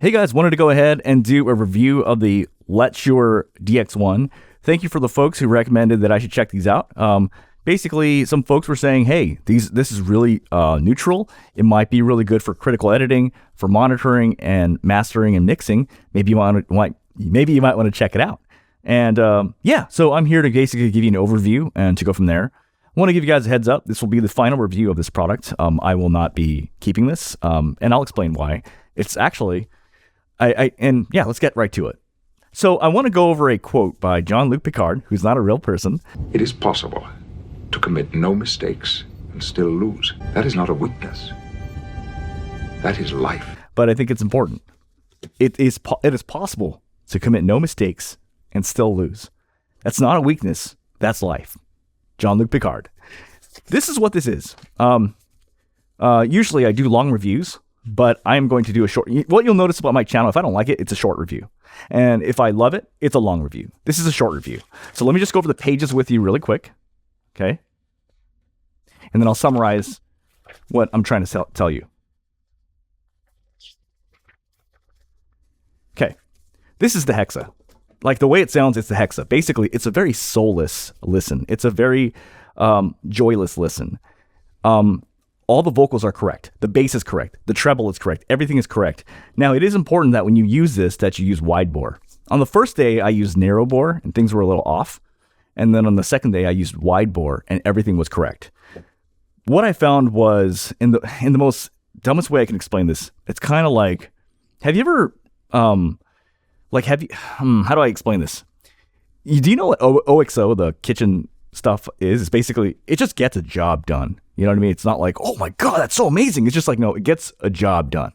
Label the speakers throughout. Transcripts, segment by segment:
Speaker 1: Hey guys, wanted to go ahead and do a review of the Letschouer DX1. Thank you for the folks who recommended that I should check these out. Basically, some folks were saying, hey, this is really neutral. It might be really good for critical editing, for monitoring and mastering and mixing. Maybe you might want to check it out. And yeah, so I'm here to basically give you an overview and to go from there. I want to give you guys a heads up. This will be the final review of this product. I will not be keeping this, and I'll explain why. It's actually... and yeah, let's get right to it. So I want to go over a quote by Jean-Luc Picard, who's not a real person.
Speaker 2: It is possible to commit no mistakes and still lose. That is not a weakness. That is life.
Speaker 1: But I think it's important. It is possible to commit no mistakes and still lose. That's not a weakness. That's life. Jean-Luc Picard. This is what this is. Usually I do long reviews, but I'm going to do a short. What you'll notice about my channel, if I don't like it, it's a short review. And if I love it, it's a long review. This is a short review. So let me just go over the pages with you really quick. Okay. And then I'll summarize what I'm trying to tell you. Okay. This is the Hexa. Like the way it sounds, it's the Hexa. Basically, it's a very soulless listen. It's a very joyless listen. All the vocals are correct. The bass is correct. The treble is correct. Everything is correct. Now, it is important that when you use this, that you use wide bore. On the first day, I used narrow bore, and things were a little off. And then on the second day, I used wide bore, and everything was correct. What I found was, in the most dumbest way I can explain this, it's kind of like, have you ever, how do I explain this? Do you know what OXO, the kitchen stuff is? It's basically, it just gets a job done. You know what I mean? It's not like, oh my God, that's so amazing. It's just like, no, it gets a job done.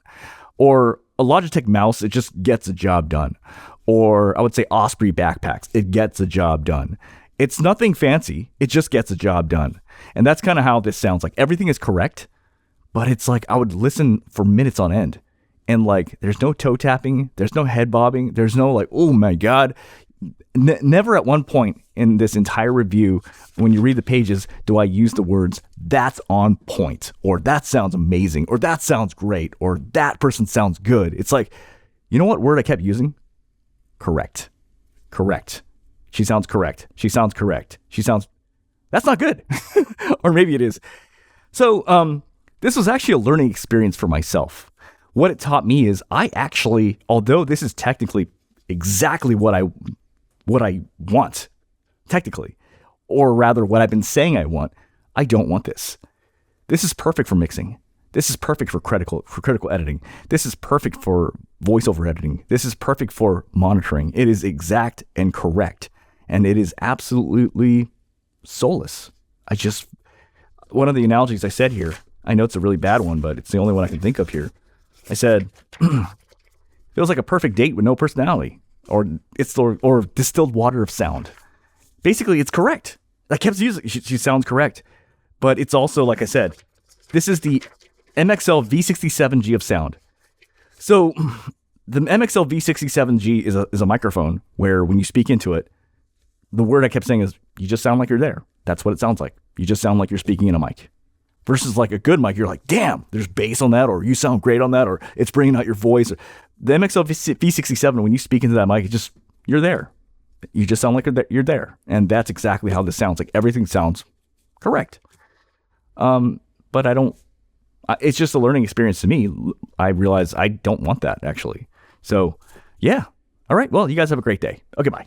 Speaker 1: Or a Logitech mouse, it just gets a job done. Or I would say Osprey backpacks, it gets a job done. It's nothing fancy. It just gets a job done. And that's kind of how this sounds. Like everything is correct, but it's like I would listen for minutes on end. And like, there's no toe tapping. There's no head bobbing. There's no like, oh my God. Never at one point in this entire review, when you read the pages, do I use the words, that's on point, or that sounds amazing, or that sounds great, or that person sounds good. It's like, you know what word I kept using? Correct. Correct. She sounds correct. She sounds correct. She sounds, that's not good. Or maybe it is. So this was actually a learning experience for myself. What it taught me is I actually, although this is technically exactly what I want, technically, or rather what I've been saying I want, I don't want this. This is perfect for mixing. This is perfect for critical editing. This is perfect for voiceover editing. This is perfect for monitoring. It is exact and correct, and it is absolutely soulless. One of the analogies I said here, I know it's a really bad one, but it's the only one I can think of here. I said, feels like a perfect date with no personality. Or distilled water of sound. Basically, it's correct. I kept using it. She sounds correct. But it's also, like I said, this is the MXL V67G of sound. So the MXL V67G is a microphone where when you speak into it, the word I kept saying is, you just sound like you're there. That's what it sounds like. You just sound like you're speaking in a mic. Versus like a good mic, you're like, damn, there's bass on that, or you sound great on that, or it's bringing out your voice. The MXL V67, when you speak into that mic, you're there. You just sound like you're there. And that's exactly how this sounds. Like everything sounds correct. But it's just a learning experience to me. I realize I don't want that actually. So yeah. All right. Well, you guys have a great day. Okay, bye.